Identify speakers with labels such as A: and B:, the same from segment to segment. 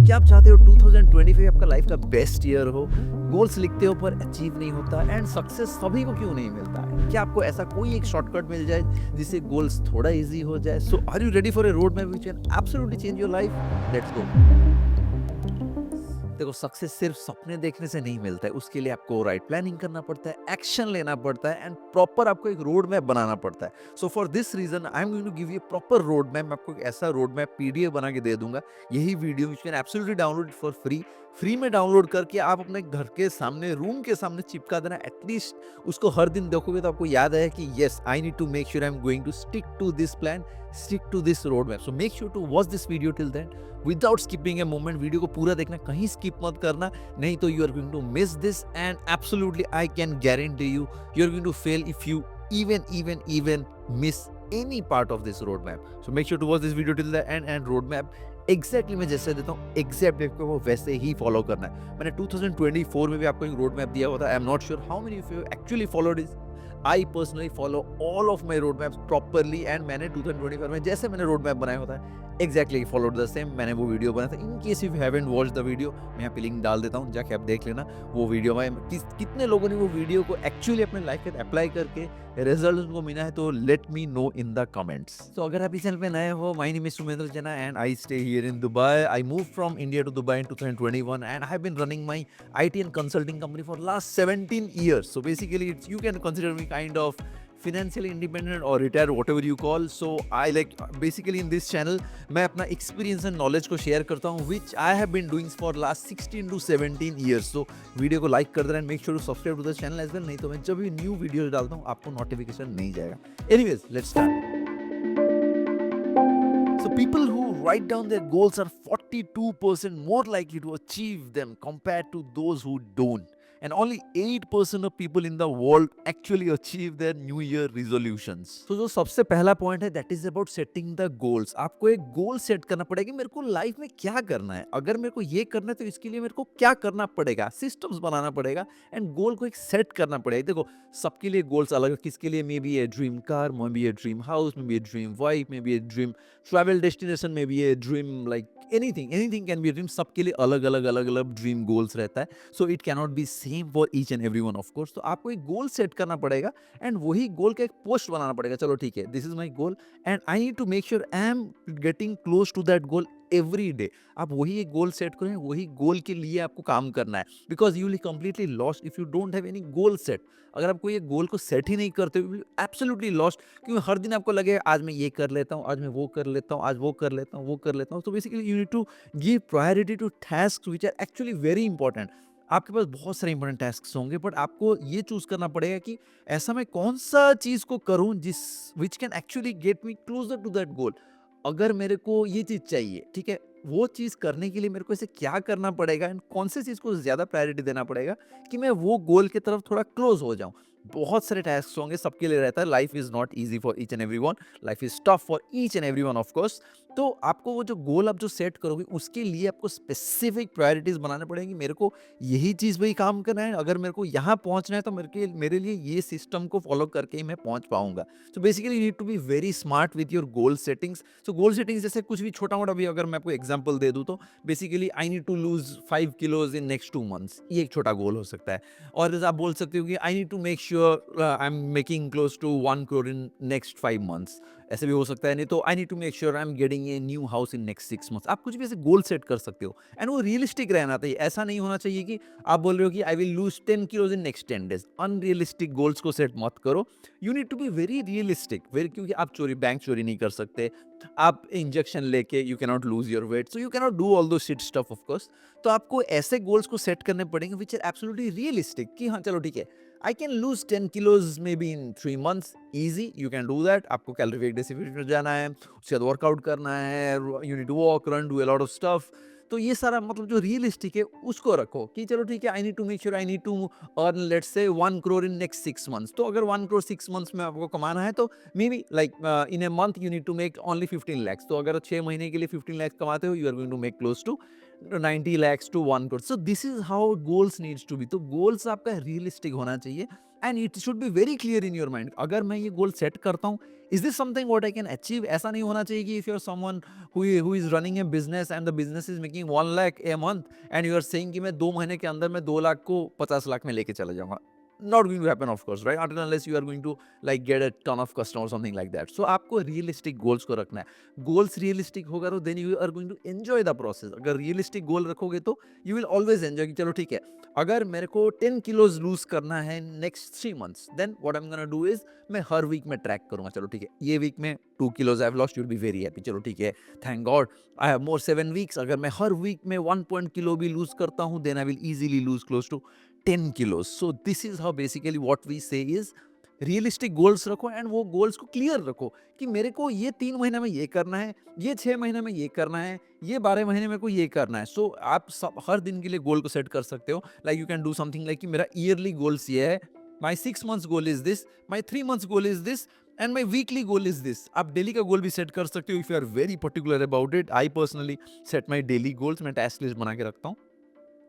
A: क्या आप चाहते हो 2025 आपका लाइफ का बेस्ट ईयर हो, गोल्स लिखते हो पर अचीव नहीं होता एंड सक्सेस सभी को क्यों नहीं मिलता है? क्या आपको ऐसा कोई एक शॉर्टकट मिल जाए जिससे गोल्स थोड़ा इजी हो जाए? So are you ready for a road map which can absolutely change your life? Let's go. देखो, सक्सेस सिर्फ सपने देखने से नहीं मिलता है, उसके लिए आपको राइट प्लानिंग करना पड़ता है, एक्शन लेना पड़ता है एंड प्रॉपर आपको एक रोड मैप बनाना पड़ता है। So for this reason I am going to give you proper road map. मैं आपको एक ऐसा रोड मैप पीडीएफ बना के दे दूंगा। यही video which can absolutely download for free. Free में डाउनलोड करके आप अपने घर के सामने, रूम के सामने चिपका देना। एटलीस्ट उसको हर दिन देखोगे तो आपको याद आए कि yes, I need to make sure I am going to stick to this plan, stick to this road map. So make sure to watch this video till then without skipping a moment. Video को पूरा देखना, कहीं skip मत करना, नहीं तो you are going to miss this and absolutely I can guarantee you are going to fail if you even miss any part of this roadmap. So make sure to watch this video till the end and roadmap exactly मैं जैसे देता हूँ exact आपको वो वैसे ही follow करना है। मैंने 2024 में भी आपको एक रोड मैप दिया हुआ था। आई am not sure how many of you actually followed this. I personally follow all of my road maps properly and मैंने 2024 में जैसे मैंने रोड मैप बनाया होता है एग्जैक्टली फॉलोड द सेम। मैंने वो वीडियो बनाया था। In case if you haven't watch the video, मैं यहाँ पे लिंक डाल देता हूँ, जाके आप देख लेना वो वीडियो में कितने लोगों ने वो वीडियो को एक्चुअली अपने लाइफ में अप्लाई करके रिजल्ट उनको मिला है, तो late me know in the comments. तो अगर आप इस चैनल पे नए हो, my name is Sumendra Jana and I stay here in Dubai. I move from India to Dubai in 2021 and I have been running my IT and consulting company for last 17 years. So basically it's, you can consider me kind of financially independent or retired, whatever you call. So I like basically in this channel मैं अपना experience and knowledge को share करता हूँ which I have been doing for last 16 to 17 years. So video को like कर देना and make sure to subscribe to the channel as well, नहीं तो मैं जब भी न्यू वीडियो डालता हूँ आपको नोटिफिकेशन नहीं जाएगा। Anyways, let's start. So people who write down their goals are 42% more likely to achieve them compared to those who don't. And only 8% of people in the world actually achieve their New Year resolutions. तो जो सबसे पहला point है that is about setting the goals. आपको एक goal set करना पड़ेगा कि मेरे को लाइफ में क्या करना है। अगर मेरे को ये करना है तो इसके लिए मेरे को क्या करना पड़ेगा, सिस्टम्स बनाना पड़ेगा एंड गोल को एक सेट करना पड़ेगा। देखो, सबके लिए गोल्स अलग है। किसके लिए may be a dream car, may be a dream house, may be a dream wife, may be a dream travel destination, में भी ये dream like anything can be dream. सबके लिए अलग अलग ड्रीम गोल्स रहता है। So it cannot be same for each and every one of course. तो आपको एक गोल सेट करना पड़ेगा एंड वही गोल का एक पोस्ट बनाना पड़ेगा। चलो ठीक है, this is my goal and I need to make sure I am getting close to that goal every day. आप वही एक गोल सेट करें, वही गोल के लिए आपको काम करना है because you will completely lost if you don't have any goal set. अगर आप कोई एक गोल को सेट ही नहीं करते, यू विल एब्सोल्युटली लॉस्ट। क्योंकि हर दिन आपको लगे आज मैं ये कर लेता हूँ, आज मैं वो कर लेता हूँ, आज वो कर लेता हूँ, वो कर लेता हूँ। तो basically you need to give priority to task which are actually very important. आपके पास बहुत सारे इंपॉर्टेंट टास्क होंगे बट आपको ये चूज करना पड़ेगा कि ऐसा मैं कौन सा चीज को करूं जिस which can actually get me closer to that goal. अगर मेरे को ये चीज चाहिए, ठीक है, वो चीज करने के लिए मेरे को इसे क्या करना पड़ेगा एंड कौन से चीज को ज्यादा प्रायोरिटी देना पड़ेगा कि मैं वो गोल की तरफ थोड़ा क्लोज हो जाऊं। बहुत सारे टास्क होंगे, सबके लिए रहता है। Life is not easy for each and every one, life is tough for each and every one of course. तो आपको वो जो गोल आप जो सेट करोगे उसके लिए आपको स्पेसिफिक प्रायोरिटीज बनाने पड़ेंगी। मेरे को यही चीज वही काम करना है, अगर मेरे को यहाँ पहुंचना है तो मेरे लिए ये सिस्टम को फॉलो करके ही मैं पहुंच पाऊंगा। So basically you need to be very smart with your goal settings. So goal settings जैसे कुछ भी छोटा मोटा भी अगर मैं आपको एग्जाम्पल दे दूं तो basically I need to lose 5 kilos in next 2 months, ये एक छोटा गोल हो सकता है। और जैसे आप बोल सकते हो कि I need to make sure I am making close to 1 crore in next 5 months, ऐसे भी हो सकता है। नहीं तो I need to make sure I am getting a new house in next 6 months. आप कुछ भी ऐसे गोल सेट कर सकते हो एंड वो रियलिस्टिक रहना चाहिए। ऐसा नहीं होना चाहिए कि आप बोल रहे हो कि I will lose 10 kilos in next 10 days. Unrealistic goals को सेट मत करो। You need to be very realistic, very, क्योंकि आप बैंक चोरी नहीं कर सकते, आप इंजेक्शन लेके you cannot lose your weight, so you cannot do all दो शिट स्टफ ऑफ कोर्स। तो आपको ऐसे गोल्स को सेट करने पड़ेंगे विच आर एब्सोल्युटली रियलिस्टिक कि हाँ चलो ठीक है, I can lose 10 kilos maybe in 3 months. Easy, you can do that. आपको कैलोरी वेट डेफिसिट में जाना है, उसके बाद वर्कआउट करना है, you need to walk, run, do a lot of stuff. तो ये सारा मतलब जो रियलिस्टिक है उसको रखो कि चलो ठीक है, I need to make sure I need to earn let's say 1 crore in next 6 months. तो अगर 1 करोड़ 6 मंथ्स में आपको कमाना है तो maybe like in a month you need to make only 15 lakhs। तो अगर 6 महीने के लिए 15 lakhs कमाते हो, you are going to make close to 90 lakhs to 1 crore. So this is how goals needs to be. तो goals आपका realistic होना चाहिए and it should be very clear in your mind, अगर मैं ये गोल सेट करता हूँ, is this something what I can achieve? ऐसा नहीं होना चाहिए कि if you are someone who is running a business and the business is making 1 lakh a month and you are saying कि मैं 2 महीने के अंदर मैं 2 लाख को 50 लाख में लेके चला जाऊंगा, not going to happen of course, right? Until unless you are going to like get a ton of customer or something like that. So आपको realistic goals को रखना है, goals realistic होगा तो then you are going to enjoy the process. अगर realistic goal रखोगे तो you will always enjoy कि चलो ठीक है, अगर मेरे को 10 kilos lose करना है next 3 months, then what I'm gonna do is मैं हर वीक में ट्रैक करूंगा, चलो ठीक है ये वीक में 2 kilos I've lost, you'll be very happy, चलो ठीक है, thank God I have more 7 weeks, अगर मैं हर वीक में 1 kilo भी lose करता हूँ then I will easily lose close to 10 kilos. So this is how basically what we say is realistic goals रखो एंड वो गोल्स को क्लियर रखो कि मेरे को ये 3 महीने में ये करना है, ये 6 महीने में ये करना है, ये 12 महीने में को ये करना है. सो आप सब हर दिन के लिए गोल को सेट कर सकते हो. Like you can do something like कि मेरा ईयरली गोल्स ये है, my 6 months goal is this, my 3 months goal is this and my weekly goal is this. आप डेली का गोल भी सेट कर सकते हो if you are very particular about it. I personally set my daily goals, मैं task list बना के रखता हूँ.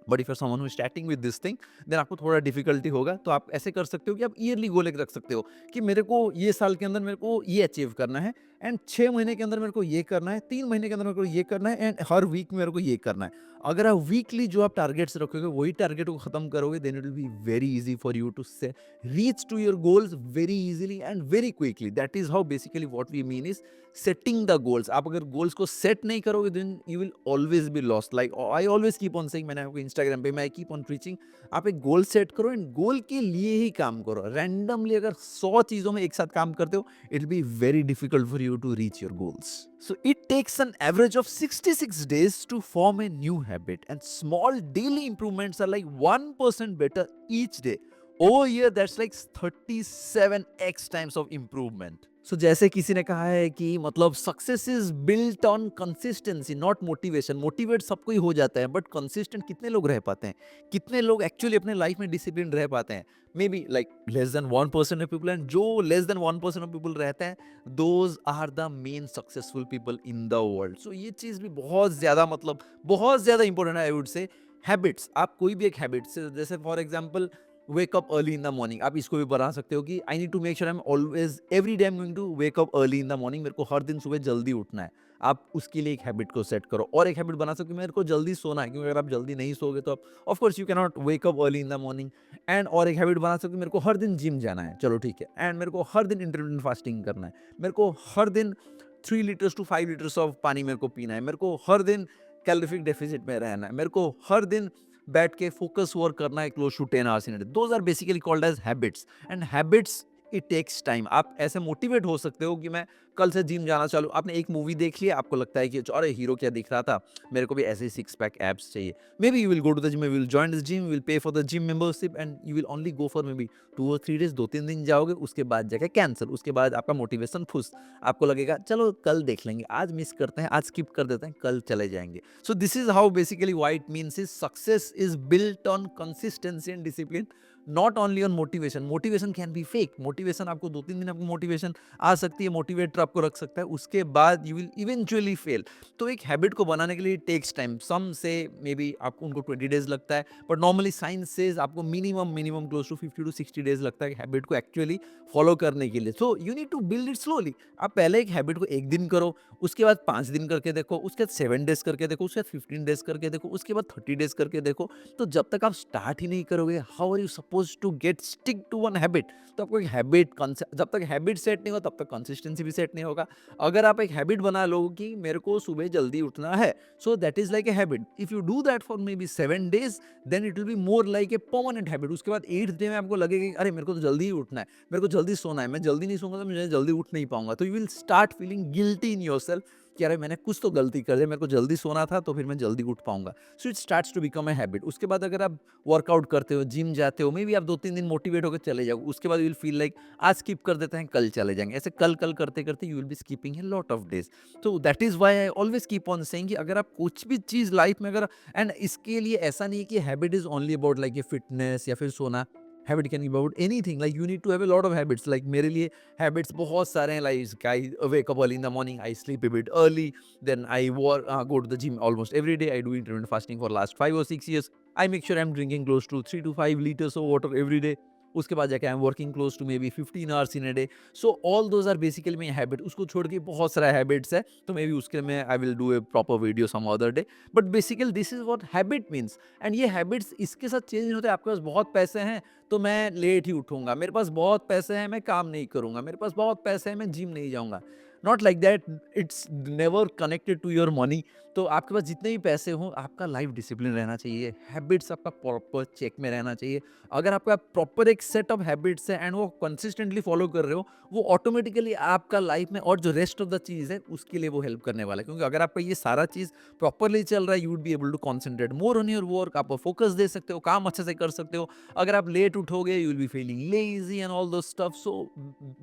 A: But if you are someone who starting with this thing then आपको थोड़ा डिफिकल्टी होगा. तो आप ऐसे कर सकते हो कि आप ईयरली गोल एक रख सकते हो कि मेरे को ये साल के अंदर मेरे को ये अचीव करना है एंड 6 महीने के अंदर मेरे को ये करना है, 3 महीने के अंदर मेरे को ये करना है एंड हर वीक मेरे को ये करना है. अगर आप वीकली जो आप टारगेट्स रखोगे वही टारगेट को खत्म करोगे then it will be very easy for you to say reach to your goals very easily and very quickly. That is how basically what we mean is setting the goals. आप अगर goals को set नहीं करोगे then you will always be lost. Like I always keep on saying, मैंने आपको Instagram पे मैं keep on preaching, आप एक गोल सेट करो एंड गोल के लिए ही काम करो. रैंडमली अगर 100 चीजों में एक साथ काम करते हो it will be very difficult for you to reach your goals. So it takes an average of 66 days to form a new habit and small daily improvements are like 1% better each day. Over here that's like 37x times of improvement. So जैसे किसी ने कहा है कि मतलब success is built on consistency not motivation. Motivate सबको ही हो जाता है बट कंसिस्टेंट कितने लोग रह पाते हैं, कितने लोग एक्चुअली अपने लाइफ में डिसिप्लिन रह पाते हैं? Maybe like less than 1% of people. And जो लेस देन 1% ऑफ पीपल रहते हैं those are the main successful people in the world. So ये चीज भी बहुत ज्यादा मतलब बहुत ज्यादा इंपॉर्टेंट है. आई वुड से हैबिट्स, आप कोई भी एक हैबिट से जैसे for example wake up early in the morning, आप इसको भी बना सकते हो कि I need to make sure I am always every day I am going to wake up early in the morning. मेरे को हर दिन सुबह जल्दी उठना है. आप उसके लिए एक हैबिट को सेट करो. और एक हैबिट बना सकते हो मेरे को जल्दी सोना है, क्योंकि अगर आप जल्दी नहीं सोगे तो आप of course you can not wake up early in the morning. And और एक हैबिट बना सकते हो मेरे को हर दिन जिम जाना है, चलो ठीक है. एंड मेरे को हर दिन इंटरमिटेंट फास्टिंग करना है, मेरे को हर दिन 3 लीटर्स टू 5 लीटर्स ऑफ पानी मेरे को पीना है, मेरे को हर दिन कैलोरिफिक डेफिसिट में रहना है, मेरे को हर दिन बैठ के फोकस वर्क करना है close to 10 hours in a day. Those are basically called as habits. And habits it takes time. आप ऐसे मोटिवेट हो सकते हो कि मैं कल से जिम जाना चालू. आपने एक मूवी देख लिया, आपको लगता है कि अरे हीरो क्या दिख रहा था, मेरे को भी ऐसे ही 6 पैक एब्स चाहिए. May be you will go to the gym, you will join the gym, you will pay for the gym membership and you will only go for maybe 2 और 3 डेज. 2-3 दिन जाओगे, उसके बाद जाके cancel. उसके बाद आपका मोटिवेशन फुस. आपको लगेगा चलो कल देख लेंगे, आज मिस करते हैं, आज स्किप कर देते हैं, कल चले जाएंगे. So this is how basically what it means is success is built on consistency and discipline, not only on motivation. Motivation can be fake. Motivation आपको 2-3 दिन आपको मोटिवेशन आ सकती है, मोटिवेटर आपको रख सकता है, उसके बाद you will eventually fail. तो एक हैबिट को बनाने के लिए takes time. Some say maybe आपको उनको 20 days लगता है, but normally science says आपको minimum close to 50 to 60 days लगता है हैबिट को एक्चुअली फॉलो करने के लिए. So you need to build it slowly. आप पहले एक हैबिट को एक दिन करो, उसके बाद 5 दिन करके देखो, उसके बाद 7 डेज करके देखो, उसके बाद 15 डेज करके देखो, उसके बाद 30 डेज करके देखो. तो जब तक आप स्टार्ट ही नहीं करोगे how are you suppose to get stick to one habit? तो आपको एक हैबिट, जब तक हैबिट सेट नहीं होगा तब तक कंसिस्टेंसी भी सेट नहीं होगा. अगर आप एक हैबिट बना लो कि मेरे को सुबह जल्दी उठना है, so that is like a habit. If you do that for maybe 7 days then it will be more like a permanent habit. उसके बाद 8th डे में आपको लगेगा कि अरे मेरे को तो जल्दी ही उठना है, मेरे को जल्दी सोना है, मैं जल्दी नहीं सोऊंगा तो मुझे जल्दी उठ नहीं पाऊंगा. तो you will start feeling guilty in yourself कि अरे मैंने कुछ तो गलती कर दी, मेरे को जल्दी सोना था तो फिर मैं जल्दी उठ पाऊंगा. So it starts to become a habit. उसके बाद अगर आप वर्कआउट करते हो, जिम जाते हो, मे बी आप 2-3 दिन मोटिवेट होकर चले जाओ, उसके बाद यू विल फील लाइक आज स्किप कर देते हैं, कल चले जाएंगे. ऐसे कल कल करते करते you will be skipping a lot of days. तो that is why I always keep on saying कि अगर आप कुछ भी चीज लाइफ में अगर, एंड इसके लिए ऐसा नहीं है कि habit is only about like a fitness या फिर सोना. Habit can be about anything. Like you need to have a lot of habits. Like मेरे लिए हैबिट्स बहुत सारे हैं. Like I wake up early in the morning, I sleep a bit early, then I go to the gym almost every day. I do intermittent fasting for last 5 or 6 years. I make sure I'm drinking close to 3 to 5 liters of water every day. उसके बाद जाके I am working close to maybe 15 hours in a day. So all those are basically my habit. उसको छोड़ के बहुत सारा habits है, तो मे बी उसके में I will do a proper video some other day. But basically this is what habit means. And ये हैबिट्स इसके साथ चेंज नहीं होते. आपके पास बहुत पैसे हैं तो मैं लेट ही उठूंगा, मेरे पास बहुत पैसे हैं मैं काम नहीं करूंगा, मेरे पास बहुत पैसे हैं मैं जिम नहीं जाऊंगा. Not like that. It's never connected to your money. तो आपके पास जितने भी पैसे हों, आपका लाइफ डिसिप्लिन रहना चाहिए, हैबिट्स आपका प्रॉपर चेक में रहना चाहिए. अगर आपका प्रॉपर एक सेट ऑफ हैबिट्स है एंड वो कंसिस्टेंटली फॉलो कर रहे हो, वो ऑटोमेटिकली आपका लाइफ में और जो रेस्ट ऑफ द चीज़ है उसके लिए वो हेल्प करने वाला है. क्योंकि अगर आपका ये सारा चीज़ प्रॉपरली चल रहा है, you would be able to concentrate more on your work. आप फोकस दे सकते हो, काम अच्छे से कर सकते हो. अगर आप लेट उठोगे, you will be feeling lazy and all those stuff. So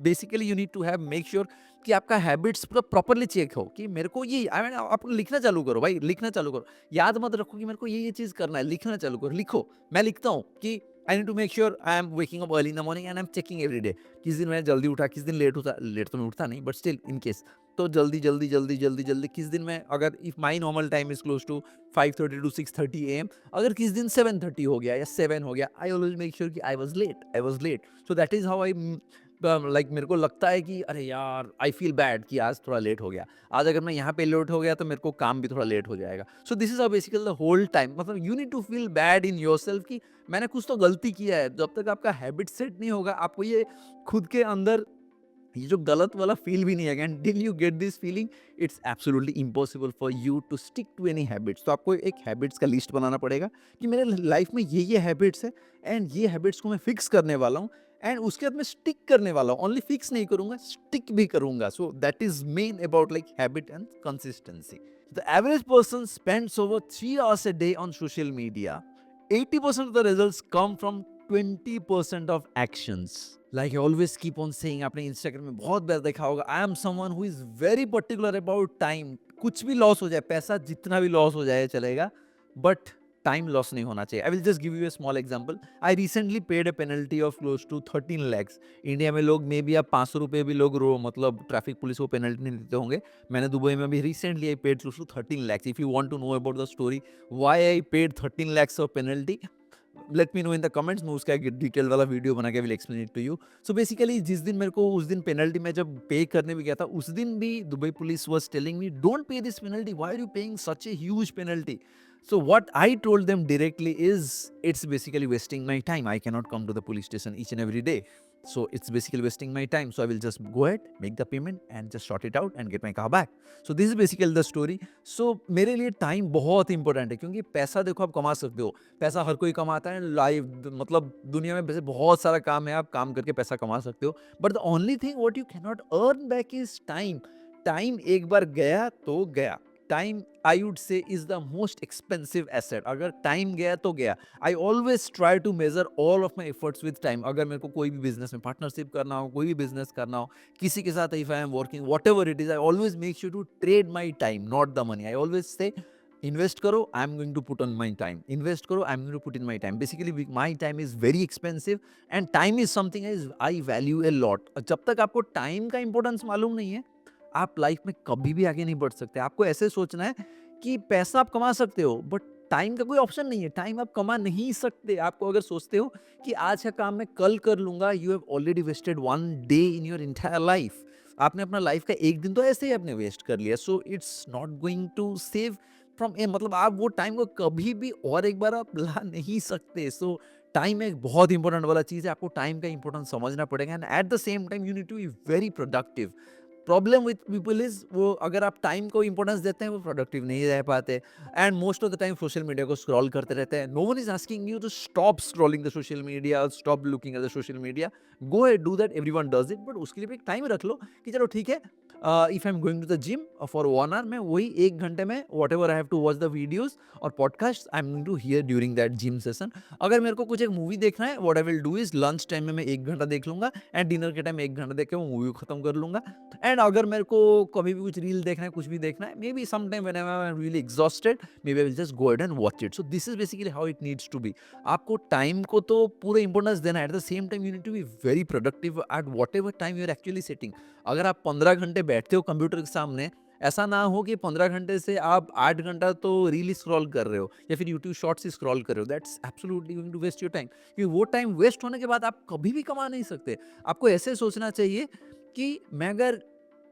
A: basically you need to have make sure कि आपका हैबिट्स पूरा प्रॉपरली चेक हो कि मेरे को ये आई मीन आप लिखना चालू करो भाई, लिखना चालू करो. याद मत रखो कि मेरे को ये चीज़ करना है, लिखना चालू करो. लिखो. मैं लिखता हूँ कि I need to make sure I am waking up early in the morning and I am checking every day. किस दिन मैं जल्दी उठा, किस दिन लेट उठा. लेट तो मैं उठता नहीं, बट स्टिल इन केस तो जल्दी जल्दी जल्दी जल्दी जल्दी. किस दिन मैं, अगर if my normal time is close to 5:30 to 6:30 AM, अगर किस दिन 7:30 हो गया या 7 हो गया, आई ऑलवेज मेक श्योर कि I was late. So that is how I like मेरे को लगता है कि अरे यार आई फील बैड कि आज थोड़ा लेट हो गया. आज अगर मैं यहाँ पे लेट हो गया तो मेरे को काम भी थोड़ा लेट हो जाएगा. So this is how basically the whole time. मतलब you need to feel bad in yourself कि मैंने कुछ तो गलती किया है. जब तक आपका हैबिट सेट नहीं होगा, आपको ये खुद के अंदर ये जो गलत वाला फील भी नहीं आएगा. And till you get this feeling, it's absolutely impossible for you to stick to any habits. तो आपको एक हैबिट्स का लिस्ट बनाना पड़ेगा कि मेरे लाइफ में ये हैबिट्स है एंड ये हैबिट्स को मैं फिक्स करने वाला हूँ एंड उसके बाद मैं स्टिक करने वाला हूँ. ओनली फिक्स नहीं करूंगा, स्टिक भी करूंगा. सो that is main about like habit and consistency. The average person spends over 3 hours a day on social media. 80% of the results come from 20% of actions. Like I always keep on saying, आपने Instagram में बहुत बार देखा होगा, आई am someone who is very particular about time. कुछ भी loss हो जाए, पैसा जितना भी लॉस हो जाए चलेगा, बट टाइम लॉस नहीं होना चाहिए. I will just give you a small example. I recently paid a penalty of close to 13 lakhs. India में लोग मे बी आप 500 रुपये भी लोग मतलब ट्रैफिक पुलिस को पेनल्टी नहीं देते होंगे. मैंने दुबई में अभी recently I paid close to 13 lakhs. If you want to know about the story why I paid 13 lakhs of penalty, let me know in the comments. मैं उसका एक डिटेल वाला वीडियो बना के will explain it to you. So basically जिस दिन मेरे को उस दिन पेनल्टी में जब पे करने भी गया था, उस दिन भी Dubai police was telling me don't pay this penalty, why are you paying such a huge penalty. So what I told them directly is it's basically wasting my time. I cannot come to the police station each and every day. So it's basically wasting my time. So I will just go ahead, make the payment and just sort it out and get my car back. So this is basically the story. So मेरे लिए time बहुत important है, क्योंकि पैसा देखो आप कमा सकते हो, पैसा हर कोई कमाता है. लाइफ मतलब दुनिया में वैसे बहुत सारा काम है, आप काम करके पैसा कमा सकते हो. But the only thing what you can not earn back is time. Time एक बार गया तो गया. Time I would say is the most expensive asset. अगर टाइम गया तो गया. I always try to measure all of my efforts with time. अगर मेरे को कोई भी बिजनेस में पार्टनरशिप करना हो, कोई भी बिजनेस करना हो, किसी के साथ if I am working whatever it is, I always make sure to trade my time, not the money. I always say invest करो, I am going to put on my time. Invest करो, I am going to put in my time. Basically my time is very expensive and time is something I value a lot. जब तक आपको time का importance मालूम नहीं है, आप life में कभी भी आगे नहीं बढ़ सकते. आपको ऐसे सोचना है कि पैसा आप कमा सकते हो, बट टाइम का कोई ऑप्शन नहीं है. टाइम आप कमा नहीं सकते. आपको अगर सोचते हो कि आज का काम मैं कल कर लूंगा, you have already wasted 1 day in your entire life. आपने अपना लाइफ का एक दिन तो ऐसे ही आपने वेस्ट कर लिया. So it's not going to save from a, मतलब आप वो टाइम को कभी भी और एक बार आप ला नहीं सकते. सो टाइम एक बहुत इंपॉर्टेंट वाला चीज़ है. आपको टाइम का इंपॉर्टेंस समझना पड़ेगा and at the same time you need to be very productive. Problem with people is वो अगर आप टाइम को इंपॉर्टेंस देते हैं वो प्रोडक्टिव नहीं रह पाते and most of the time social media को स्क्रॉल करते रहते हैं. No one is asking you to stop scrolling the social media, stop looking at the social media. Go and do that, everyone does it. But उसके लिए भी एक time रख लो कि चलो ठीक है, if I am going to the gym for 1 hour, मैं वही 1 घंटे में whatever I have to watch the videos और podcast I am going to hear during that gym session. अगर मेरे को कुछ एक मूवी देखना है, what I will do is lunch time में मैं 1 घंटा देख लूंगा एंड डिनर के टाइम 1 घंटा देख के वो मूवी को खत्म कर लूंगा. एंड अगर मेरे को कभी भी कुछ रील देखना है, कुछ भी देखना है, maybe some time when I am really exhausted, maybe I will just go ahead and watch it. So this is basically how it needs to be. आपको टाइम को तो पूरा इंपॉर्टेंस देना है. At the same time you need to be very productive at whatever time you are actually setting. अगर आप 15 घंटे बैठते हो कंप्यूटर के सामने ऐसा ना हो कि 15 घंटे से आप 8 घंटा तो रील स्क्रॉल कर रहे हो या फिर यूट्यूब शॉर्ट्स स्क्रॉल कर रहे हो, that's absolutely going to waste your time, क्योंकि वो टाइम वेस्ट होने के बाद आप कभी भी कमा नहीं सकते। आपको ऐसे सोचना चाहिए कि मैं अगर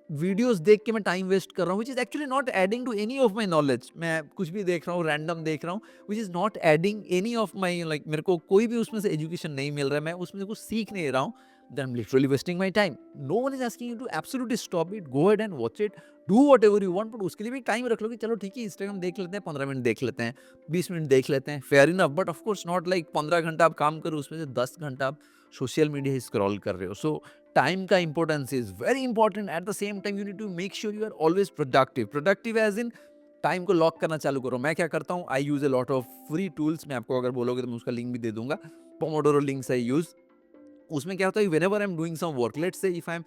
A: वीडियोस देख के मैं टाइम वेस्ट कर रहा हूँ, which is actually not adding to any of my knowledge, मैं कुछ भी देख रहा हूँ, रैंडम देख रहा हूँ, which is not adding any of my, like मेरे को कोई भी उसमें से एजुकेशन नहीं मिल रहा है, मैं उसमें से कुछ सीख नहीं रहा हूँ, then I'm literally wasting my time. No one is asking you to absolutely stop it. Go ahead and watch it. Do whatever you want, but उसके लिए भी टाइम रख लो कि चलो ठीक है, इंस्टाग्राम देख लेते हैं, 15 मिनट देख लेते हैं, 20 मिनट देख लेते हैं, fair enough, but of course not like 15 घंटा आप काम करो, उसमें से 10 घंटा आप सोशल मीडिया स्क्रॉल कर रहे हो। सो टाइम का importance is very important. At the same time you need to make sure you are always productive. Productive as in time को लॉक करना चालू करो। मैं क्या करता हूँ, I use a lot of free tools, मैं आपको अगर बोलोगे तो मैं उसका लिंक भी दे दूंगा। Pomodoro links I use. उसमें क्या होता है, whenever I'm doing some work, let's say if I'm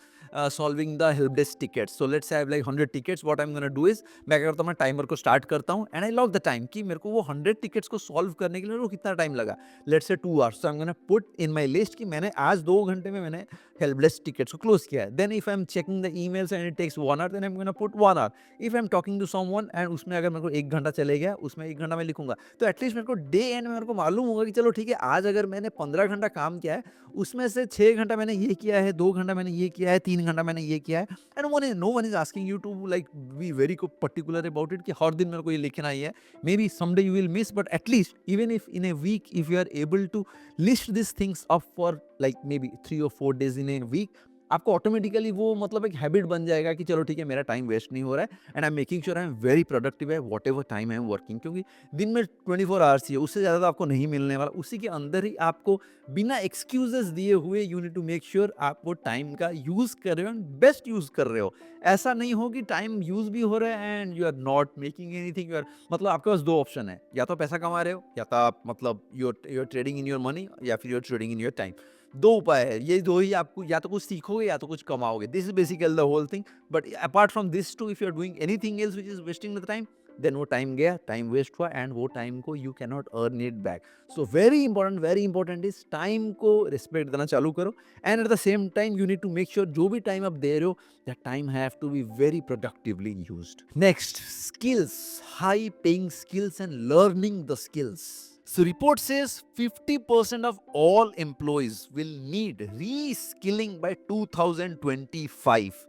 A: solving the help desk tickets, so let's say I have like 100 tickets, what I'm gonna do is मैं क्या करता हूँ, मैं टाइमर को स्टार्ट करता हूँ and I lock the time कि मेरे को वो 100 टिकट्स को सॉल्व करने के लिए वो कितना टाइम लगा। Let's say 2 hours, so I am gonna put in my list कि मैंने आज 2 घंटे में मैंने हेल्प डेस्क टिकट्स को क्लोज किया है। Then if I am checking the emails and it takes 1 hour, then I am gonna put 1 hour. If I am talking to someone and उसमें अगर मेरे को 1 घंटा चले गया, उसमें 1 घंटा मैं लिखूंगा, तो एटलीस्ट मेरे को डे एंड में मेरे को मालूम होगा कि चलो ठीक है, आज अगर मैंने 15 घंटा काम किया है, उसमें से 6 घंटा मैंने ये किया है, 2 घंटा मैंने ये किया है, 3 घंटा मैंने ये किया है, and no one is asking you to like be very particular about it कि हर दिन मेरे को ये लिखना ही है। Maybe someday you will miss, but at least even if in a week if you are able to list this things up for like maybe 3 और 4 डेज इन ए वीक, आपको ऑटोमेटिकली वो मतलब एक habit बन जाएगा कि चलो ठीक है, मेरा टाइम वेस्ट नहीं हो रहा है and I am making sure I am very productive है whatever time I am working. क्योंकि दिन में 24 आवर्स ही है, उससे ज़्यादा तो आपको नहीं मिलने वाला। उसी के अंदर ही आपको बिना एक्सक्यूजेस दिए हुए you need to make sure आप वो टाइम का यूज कर रहे हो एंड बेस्ट यूज कर रहे हो। ऐसा नहीं हो कि टाइम यूज भी हो रहा है and you are not making anything, you are मतलब आपके पास 2 ऑप्शन है, या तो पैसा कमा रहे हो या तो आप मतलब you are trading in your money या फिर you are trading in your time. 2 उपाय है, ये 2 ही आपको, या तो कुछ सीखोगे या तो कुछ कमाओगे। This is basically the whole thing. But apart from this too, if you are doing anything else which is wasting the time, then वो टाइम गया, टाइम वेस्ट हुआ एंड वो टाइम को you can not earn it back. So very important is time को respect देना चालू करो and at the same time you need to make sure जो भी टाइम आप दे रहे हो, that time have to be very productively used. Next, skills, high paying skills and learning the skills. So report says 50% of all employees will need reskilling by 2025.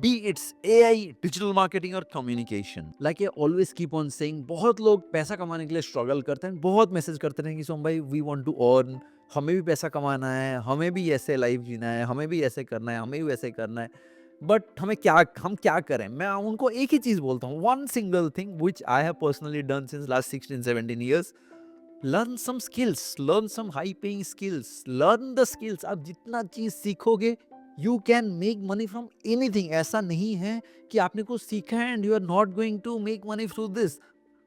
A: Be it's AI, digital marketing or communication. Like I always keep on saying, बहुत लोग पैसा कमाने के लिए struggle करते हैं, बहुत message करते हैं कि सोम भाई वी वांट टू अर्न, हमें भी पैसा कमाना है, हमें भी ऐसे लाइफ जीना है, हमें भी ऐसे करना है, हमें भी वैसे करना है, बट हम क्या करें। मैं उनको एक ही चीज बोलता हूँ, one single thing which I have personally done since last 16-17 years, learn some skills, learn some high paying skills, learn the skills. आप जितना चीज सीखोगे you can make money from anything. ऐसा नहीं है कि आपने कुछ सीखा है and you are not going to make money through this.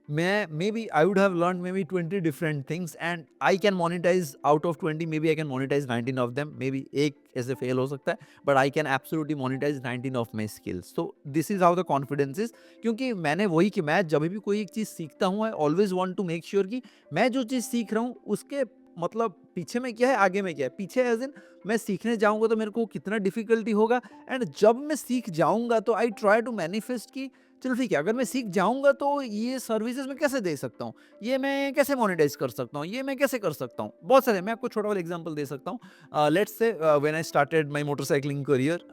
A: मैं maybe I would have learn maybe 20 different things and I can monetise out of 20, maybe I can monetize 19 of them, maybe एक ऐसे fail हो सकता है, but I can absolutely monetize 19 of my skills. तो this is how the confidence is, क्योंकि मैंने वही कि मैं जब भी कोई एक चीज़ सीखता हूँ, I always want to make sure कि मैं जो चीज़ सीख रहा हूँ उसके मतलब पीछे में क्या है, आगे में क्या है। पीछे एज इन मैं सीखने जाऊंगा तो मेरे को कितना डिफिकल्टी होगा, एंड जब मैं सीख जाऊंगा तो आई ट्राई टू मैनिफेस्ट कि चलो ठीक है, अगर मैं सीख जाऊंगा तो ये सर्विसेज मैं कैसे दे सकता हूँ, ये मैं कैसे मोनेटाइज कर सकता हूँ, ये मैं कैसे कर सकता हूँ। बहुत सारे, मैं आपको छोटा वाला एग्जांपल दे सकता हूँ। Let's say when I started my motorcycling career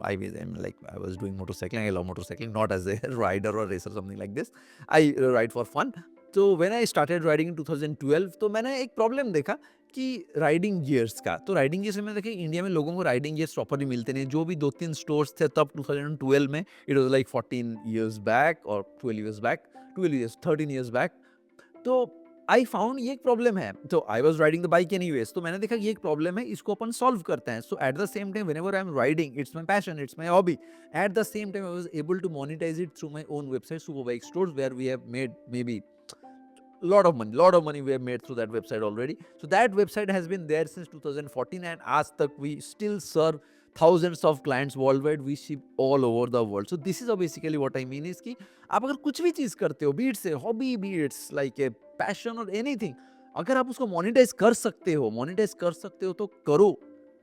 A: I was doing motorcycling, I love motorcycling, not as a rider और racer, something like this, I ride for fun. तो when I started riding in 2012, तो मैंने एक problem देखा कि riding gears का। तो riding gears में देखिए इंडिया में लोगों को राइडिंग गियर्स प्रॉपर्ली मिलते नहीं। जो भी 2-3 स्टोर्स थे तब 2012 में, it was like 14 years back और 12 years back, 12 years 13 years back. तो आई फाउंड ये एक प्रॉब्लम है। तो I was riding the bike anyways, तो मैंने देखा कि ये एक प्रॉब्लम है, इसको अपन सॉल्व करते हैं। So at the same time whenever I am riding, it's my passion, it's my hobby, at the same time I was able to monetize it through my own website Superbike Stores, where we have made maybe lot of money we have made through that website already. So that website has been there since 2014 and आज तक we still serve thousands of clients worldwide, we ship all over the world. So this is how basically what I mean is कि आप अगर कुछ भी चीज करते हो, be it a hobby, be it like a passion or anything, अगर आप उसको मोनेटाइज कर सकते हो तो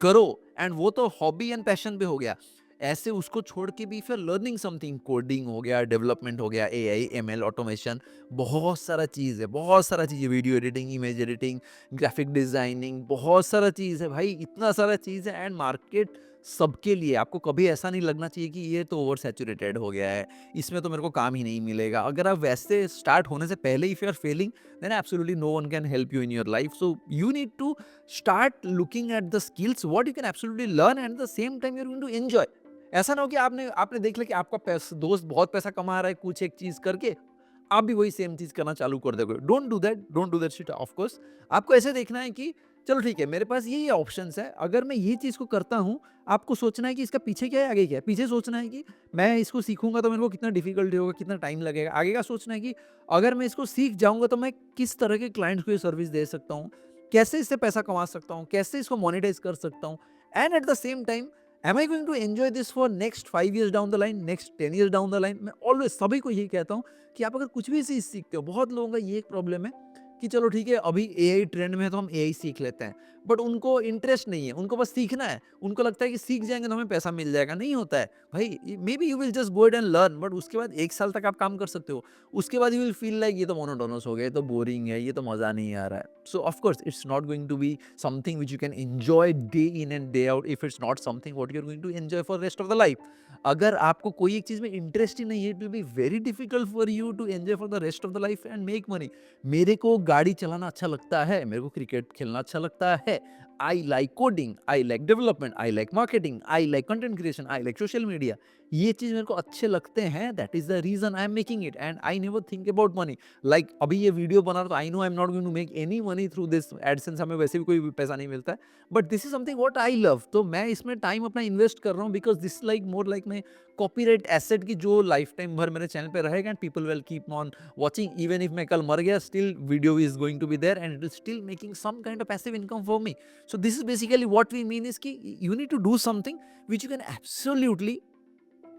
A: करो, एंड वो तो हॉबी एंड पैशन पे हो गया। ऐसे उसको छोड़ के भी if you are learning something, coding हो गया, डेवलपमेंट हो गया, एआई, एमएल, ऑटोमेशन, बहुत सारा चीज़ है, बहुत सारा चीज़ है, video editing, image editing, graphic designing, बहुत सारा चीज़ है भाई, इतना सारा चीज़ है एंड मार्केट सबके लिए। आपको कभी ऐसा नहीं लगना चाहिए कि ये तो ओवर सैचुरेटेड हो गया है, इसमें तो मेरे को काम ही नहीं मिलेगा। अगर आप वैसे स्टार्ट होने से पहले if you are failing, then absolutely no one can help you in your life. So you need to start looking at the skills what you can absolutely learn and at the same time you're going to enjoy. ऐसा ना हो कि आपने आपने देख लिया कि आपका दोस्त बहुत पैसा कमा रहा है कुछ एक चीज करके, आप भी वही सेम चीज करना चालू कर दोगे। Don't do that, don't do that shit. Of course आपको ऐसे देखना है कि चलो ठीक है, मेरे पास ये ऑप्शंस है, अगर मैं ये चीज को करता हूँ, आपको सोचना है कि इसका पीछे क्या है, आगे क्या है। पीछे सोचना है कि मैं इसको सीखूंगा तो मेरे को कितना डिफिकल्टी होगा, कितना टाइम लगेगा। आगे का सोचना है कि अगर मैं इसको सीख जाऊंगा तो मैं किस तरह के क्लाइंट्स को ये सर्विस दे सकता हूँ, कैसे इससे पैसा कमा सकता हूँ, कैसे इसको मोनेटाइज कर सकता हूँ। And at the same time am I going to enjoy this for next 5 years down the line, next 10 years down the line. मैं ऑलवेज सभी को यही कहता हूँ कि आप अगर कुछ भी चीज सीखते हो, बहुत लोगों का ये एक प्रॉब्लम है कि चलो ठीक है अभी एआई ट्रेंड में है तो हम एआई सीख लेते हैं, बट उनको इंटरेस्ट नहीं है, उनको बस सीखना है। उनको लगता है कि सीख जाएंगे तो हमें पैसा मिल जाएगा। नहीं होता है भाई। May be you will just go and learn, but उसके बाद 1 साल तक आप काम कर सकते हो, उसके बाद यू विल फील लाइक ये तो मोनोटोनस हो गया, ये तो बोरिंग है, ये तो मजा नहीं आ रहा है। So of course it's not going to be something which you can enjoy day in and day out if it's not something what you are going to enjoy for rest of the life. अगर आपको कोई एक चीज में interest ही नहीं है, it will be very difficult for you to enjoy for the rest of the life and make money. मेरे को गाड़ी चलाना अच्छा लगता है, मेरे को क्रिकेट खेलना अच्छा लगता है, I like coding, I like development, I like marketing, I like content creation, I like social media. ये चीज मेरे को अच्छे लगते हैं, that is the reason I am making it and I never think about money. Like अभी ये video बना रहा तो I know I am not going to make any money through this AdSense, हमें वैसे भी कोई भी पैसा नहीं मिलता है, but this is something what I love. तो मैं इसमें टाइम अपना इन्वेस्ट कर रहा हूँ because this like more like my copyright asset की जो लाइफ टाइम भर मेरे चैनल पे रहेगा and people will keep on watching. Even if मैं कल मर गया, still video is going to be there and it is still making some kind of passive income for me. So this is basically what we mean is कि you need to do something which you can absolutely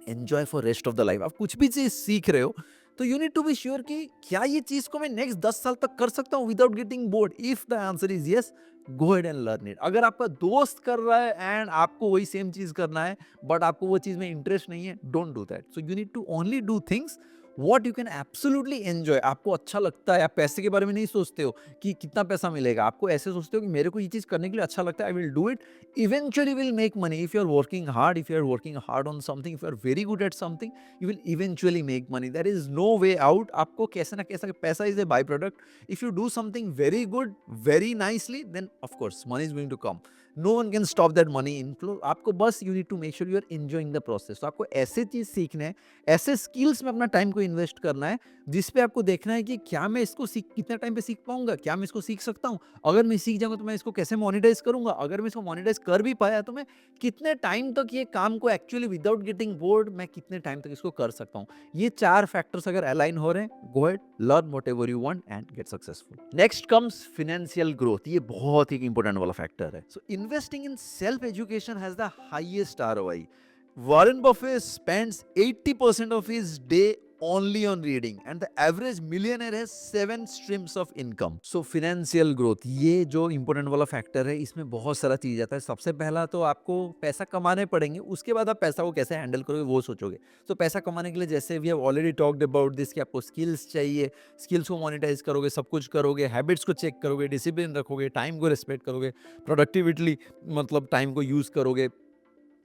A: enjoy for rest of the life. आप कुछ भी चीज सीख रहे हो तो you need to be sure कि क्या ये चीज को मैं नेक्स्ट 10 साल तक कर सकता हूँ without getting bored. If the answer is yes, go ahead and learn it. अगर आपका दोस्त कर रहा है एंड आपको वही सेम चीज करना है बट आपको वो चीज में इंटरेस्ट नहीं है, don't do that. So you need to only do things what you can absolutely enjoy. आपको अच्छा लगता है, आप पैसे के बारे में नहीं सोचते हो कि कितना पैसा मिलेगा, आपको ऐसे सोचते हो कि मेरे को ये चीज करने के लिए अच्छा लगता है, I will do it, eventually will make money. If you are working hard, if you are working hard on something, if you are very good at something, you will eventually make money. There is no way out. आपको कैसे ना कैसे, पैसा is a by product. If you do something very good very nicely, then of course money is going to come. No one can stop that money inflow. आपको बस you need to make sure you are enjoying the process. तो आपको ऐसे चीज सीखना है, ऐसे skills में अपना टाइम को इन्वेस्ट करना है जिसपे आपको देखना है कि क्या मैं इसको सीख, कितना टाइम पे सीख पाऊंगा, क्या मैं इसको सीख सकता हूँ, अगर मैं सीख जाऊंगा तो मैं इसको कैसे मोनेटाइज करूंगा, अगर मैं इसको मोनेटाइज कर भी पाया तो मैं कितने टाइम तक ये काम को एक्चुअली विदाउट गेटिंग बोर्ड मैं कितने टाइम तक इसको कर सकता हूँ। ये 4 फैक्टर्स अगर अलाइन हो रहे हैं, go ahead, learn whatever you want and get successful. Next comes financial growth. ये बहुत ही इंपॉर्टेंट वाला फैक्टर है। सो investing in self education has the highest ROI. Warren Buffett spends 80% of his day only on reading and the average millionaire has 7 streams of income. So financial growth, ये जो important वाला factor है, इसमें बहुत सारा चीज आता है। सबसे पहला तो आपको पैसा कमाने पड़ेंगे, उसके बाद आप पैसा को कैसे हैंडल करोगे वो सोचोगे। तो पैसा कमाने के लिए जैसे we have already talked about this कि आपको स्किल्स चाहिए, स्किल्स को मोनेटाइज करोगे, सब कुछ करोगे, हैबिट्स को चेक करोगे, डिसिप्लिन रखोगे, टाइम को रिस्पेक्ट करोगे, प्रोडक्टिविटी मतलब टाइम को यूज करोगे,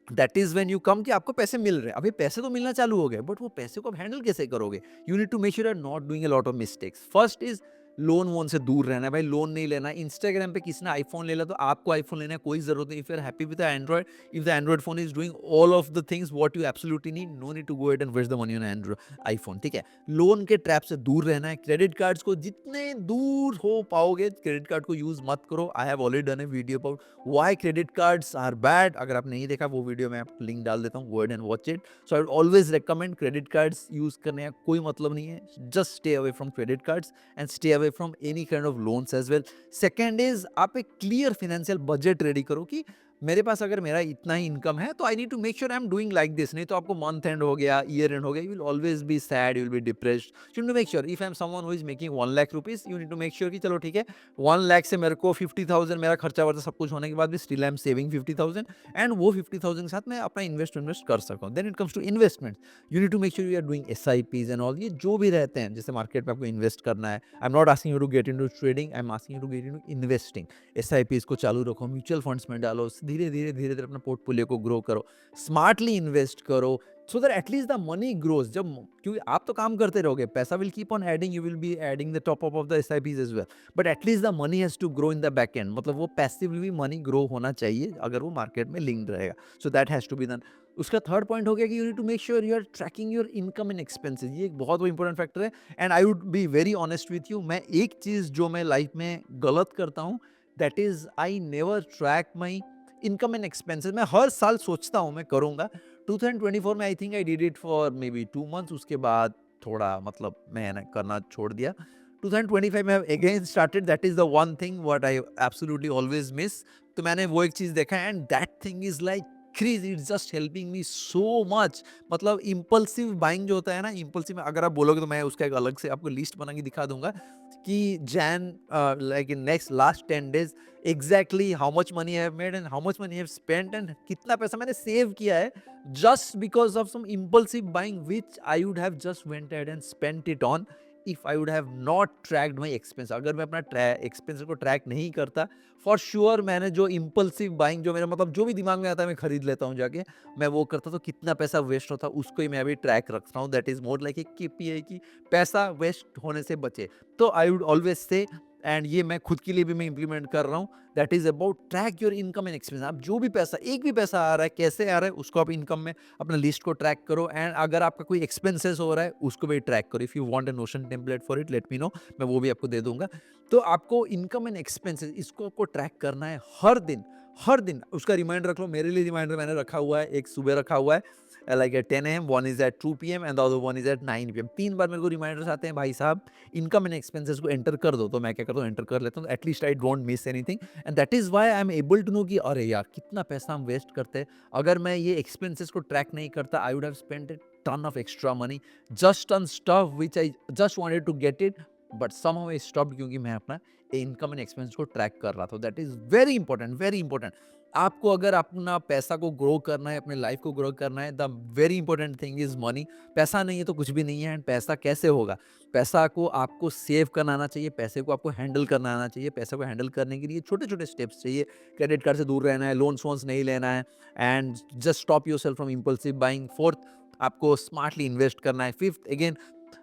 A: that is when you come कि आपको पैसे मिल रहे हैं। अभी पैसे तो मिलना चालू हो गए बट वो पैसे को आप हैंडल कैसे करोगे। You need to make sure you are not doing a lot of mistakes. First is loan वोन से दूर रहना है भाई, लोन नहीं लेना। इंस्टाग्राम पे किसी ने आईफोन ले लिया तो आपको आईफोन लेने की कोई जरूरत नहीं। If you are happy with Android, if the Android phone is doing all of the things what you absolutely need, no need to go and waste the money on Android iPhone, ठीक है। Loan के trap से दूर रहना है। Credit cards को जितने दूर हो पाओगे क्रेडिट कार्ड को यूज मत करो। I have already done a video about why credit cards are bad. अगर आप नहीं देखा वो वीडियो मैं आपको लिंक डाल देता हूँ, go and watch it. So I would always recommend credit cards use करने का कोई मतलब नहीं है। Just stay away from credit cards and stay away from any kind of loans as well. Second is आप एक क्लियर फाइनेंशियल बजट रेडी करो कि मेरे पास अगर मेरा इतना ही इनकम है तो I need to make sure I am doing like this, नहीं तो आपको मंथ एंड हो गया, ईयर एंड हो गया, you will always be sad, you will be depressed. You need to make sure if I am someone who is making 1 lakh rupees, you need to make sure कि चलो ठीक है 1 लाख से मेरे को 50,000 मेरा खर्चा वर्चा सब कुछ होने के बाद भी still I am saving 50,000, and वो 50,000 के साथ मैं अपना इन्वेस्ट कर सकूँ। Then it comes to investment, you need to make sure you are doing SIPs and all, ये जो भी रहते हैं जैसे मार्केट में आपको इन्वेस्ट करना है। I am not asking you to get into trading, I am asking you to get into investing. SIPs को चालू रखो, म्यूचुअल फंड्स में डालो, धीरे धीरे धीरे धीरे अपना पोर्टफोलियो को ग्रो करो, स्मार्टली इन्वेस्ट करो, so that at least the money grows. जब क्योंकि आप तो काम करते रहोगे, पैसा will keep on adding, you will be adding the top up of the SIPs as well, but at least the money has to grow in the back end, मतलब वो पैसिवली मनी ग्रो होना चाहिए अगर वो मार्केट में linked रहेगा। So that has to be done. उसका third point हो गया कि you need to make sure you are tracking your income and expenses. ये एक बहुत इंपॉर्टेंट फैक्टर है, and I would be very honest with you, मैं एक चीज जो मैं लाइफ में गलत करता हूँ, that is I never track my income and expenses. मैं हर साल सोचता हूँ मैं करूँगा, 2024 में I think I did it for maybe 2 months, उसके बाद थोड़ा मतलब मैंने करना छोड़ दिया। 2025 में again started, that is the one thing what I absolutely always miss. तो मैंने वो एक चीज देखा, and that thing is like crazy, it's just helping me so much. मतलब इम्पल्सिव बाइंग जो होता है ना, इम्पल्सिव अगर आप बोलोगे तो मैं उसका एक अलग से आपको लिस्ट बना के दिखा दूंगा कि Jain like in next last 10 days exactly how much money I have made and how much money I have spent, and कितना पैसा मैंने सेव किया है just because of some impulsive buying which I would have just went ahead and spent it on if I would have not tracked my expense। अगर मैं अपना expense को track नहीं करता, फॉर श्योर मैंने जो इम्पल्सिव बाइंग जो मेरा मतलब जो भी दिमाग में आता है मैं खरीद लेता हूँ जाके, मैं वो करता तो कितना पैसा वेस्ट होता, उसको ही मैं अभी ट्रैक रखता हूँ। That is more like A KPI कि पैसा वेस्ट होने से बचे। तो आई वुड ऑलवेज से, एंड ये मैं खुद के लिए भी मैं इंप्लीमेंट कर रहा हूँ, that is about track your income and expense. आप जो भी पैसा, एक भी पैसा आ रहा है, कैसे आ रहा है, उसको आप इनकम में अपना लिस्ट को ट्रैक करो, एंड अगर आपका कोई एक्सपेंसेस हो रहा है उसको भी ट्रैक करो। If you want a notion template for it, late me no, मैं वो भी आपको दे दूंगा। तो आपको इनकम एंड एक्सपेंसेस इसको आपको ट्रैक करना है हर दिन, हर दिन उसका रिमाइंडर रख लो। मेरे लिए रिमाइंडर मैंने रखा हुआ है, एक सुबह रखा हुआ है like at 10 AM, one is at 2 PM and the other one is at 9 PM। 3 बार मेरे को रिमाइंडर्स आते हैं, भाई साहब इनकम एंड एक्सपेंसेस को एंटर कर दो। तो मैं क्या करता हूँ, एंटर कर लेता हूँ, at least I don't miss anything, and that is why I am able to know कि अरे यार कितना पैसा हम वेस्ट करते हैं। अगर मैं ये एक्सपेंसेस को ट्रैक नहीं करता, I would have spent a ton of extra money just on stuff which I just wanted to get it, but somehow I stopped क्योंकि मैं अपना इनकम एंड एक्सपेंस को ट्रैक कर रहा था। That is very important, very important. आपको अगर अपना पैसा को ग्रो करना है, अपने लाइफ को ग्रो करना है, the very important thing is money. पैसा नहीं है तो कुछ भी नहीं है, एंड पैसा कैसे होगा, पैसा को आपको सेव करना आना चाहिए, पैसे को आपको हैंडल करना आना चाहिए। पैसे को हैंडल करने के लिए छोटे छोटे स्टेप्स चाहिए। क्रेडिट कार्ड से दूर रहना है, लोन्स वोन्स नहीं लेना है, and just stop yourself from impulsive buying. Fourth, आपको स्मार्टली इन्वेस्ट करना है। फिफ्थ, अगेन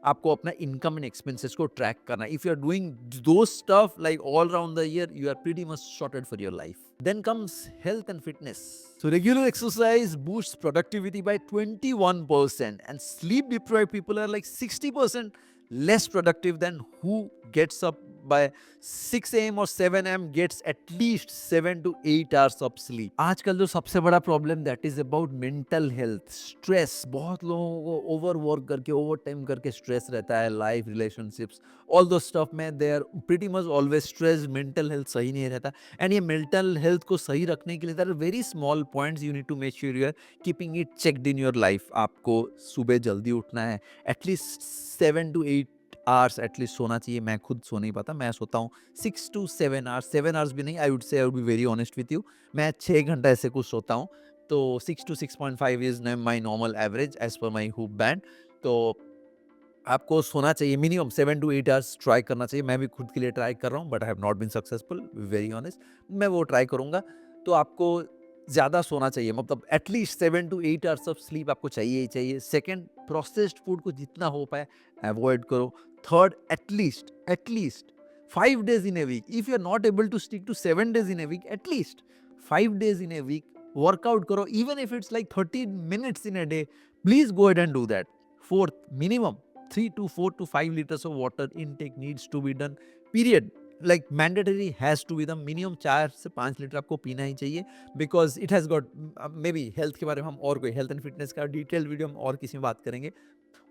A: आपको अपना इनकम एंड एक्सपेंसेस को ट्रैक करना है। If you are doing those stuff like all around the year, you are pretty much sorted for your life. Then comes health and fitness. So regular exercise boosts productivity by 21%, and sleep deprived people are like 60% less productive than who gets up by 6 AM or 7 AM gets at least 7 to 8 hours of sleep. आजकल जो सबसे बड़ा problem that is about mental health, stress. बहुत लोगों को over work करके, over time करके stress रहता है, life, relationships, all those stuff में they are pretty much always stress. Mental health सही नहीं रहता, एंड ये मेंटल हेल्थ को सही रखने के लिए there are very small points you need to make sure you are keeping it checked in your life. आपको सुबह जल्दी उठना है, एटलीस्ट 7 to 8 आवर्स एटलीस्ट सोना चाहिए। मैं खुद सो नहीं पाता, मैं सोता हूँ 6 to 7 आवर्स। 7 आवर्स भी नहीं, आई वुड से, आई would be very honest with you, मैं 6 घंटा ऐसे कुछ सोता हूँ। तो 6 to 6.5 is my normal average as per my hoop band. तो आपको सोना चाहिए मिनिमम 7 to 8 आवर्स, ट्राई करना चाहिए। मैं भी खुद के लिए ट्राई कर रहा हूँ, but I have not been successful, very honest. मैं वो ट्राई करूँगा। तो आपको ज़्यादा सोना चाहिए, मतलब at least 7 to 8 hours of sleep आपको चाहिए ही चाहिए। सेकेंड, प्रोसेस्ड फूड को जितना हो पाए अवॉइड करो। Third, at least 5 days in a week, if you are not able to stick to 7 days in a week, at least 5 days in a week workout करो, even if it's like 30 minutes in a day, please go ahead and do that. Fourth, minimum 3 to 4 to 5 liters of water intake needs to be done, period. Like mandatory has to be the minimum 4 से 5 litre आपको पीना ही चाहिए, because it has got maybe health के बारे में हम और कोई हेल्थ एंड फिटनेस का डिटेल वीडियो हम और किसी में बात करेंगे।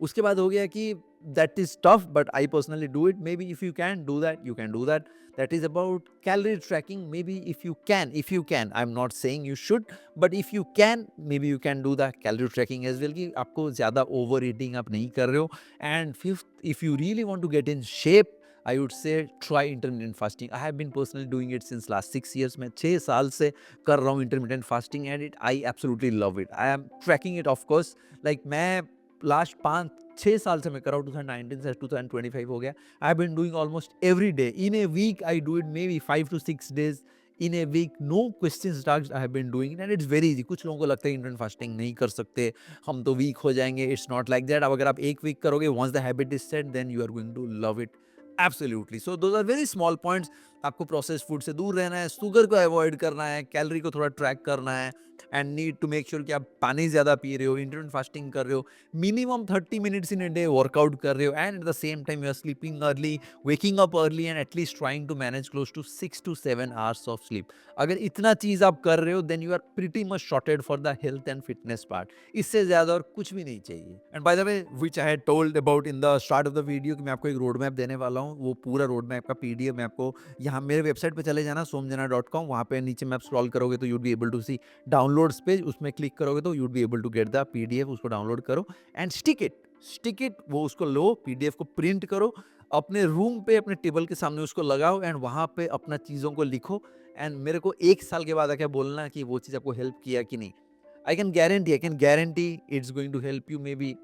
A: उसके बाद हो गया कि that is tough, but I personally do it. Maybe if you can do that, you can do that. That is about calorie tracking. Maybe if you can, I'm not saying you should, but if you can, maybe you can do the calorie tracking as well, कि आपको ज़्यादा over eating आप नहीं कर रहे हो. And fifth, if you really want to get in shape, I would say try intermittent fasting. I have been personally doing it since last 6 years. मैं 6 साल से कर रहा हूँ intermittent fasting and I absolutely love it. I am tracking it of course. Like मैं last 5-6 साल से मैं कर रहा हूँ, 2019 से 2025 हो गया. I have been doing almost every day. In a week I do it maybe 5 to 6 days in a week. No questions asked, I have been doing it and it's very easy. कुछ लोगों को लगता है intermittent fasting नहीं कर सकते, हम तो वीक हो जाएंगे. It's not like that. अब अगर आप एक वीक करोगे, once the habit is set, then you are going to love it absolutely. So those are very small points. आपको प्रोसेस फूड से दूर रहना है, शुगर को अवॉइड करना है, कैलोरी को थोड़ा ट्रैक करना है and need to make sure कि आप पानी ज़्यादा पी रहे हो, इंटरमिटेंट फास्टिंग कर रहे हो, minimum 30 minutes in a day workout कर रहे हो, and at the same time you are sleeping early, waking up early and at least trying to manage close to 6 to 7 hours of sleep. अगर इतना चीज़ आप कर रहे हो, then you are pretty much sorted for the health and fitness part. इससे ज़्यादा और कुछ भी नहीं चाहिए. And by the way, which I had told about in the start of the video, कि मैं आपको एक रोड मैप देने वाला हूँ. वो पूरा रोड मैप का पीडीएफ मैं आपको यहाँ मेरे वेबसाइट पे चले जाना, somjana.com. वहाँ पे नीचे मैप स्क्रॉल करोगे तो you'd be able to see downloads page. उसमें क्लिक करोगे तो you'd be able to get the PDF. उसको डाउनलोड करो एंड स्टिक इट. वो उसको लो, पीडीएफ को प्रिंट करो, अपने रूम पे अपने टेबल के सामने उसको लगाओ एंड वहाँ पे अपना चीज़ों को लिखो. एंड मेरे को 1 साल के बाद आके बोलना कि वो चीज़ आपको हेल्प किया कि नहीं. I can guarantee it's going to help you maybe,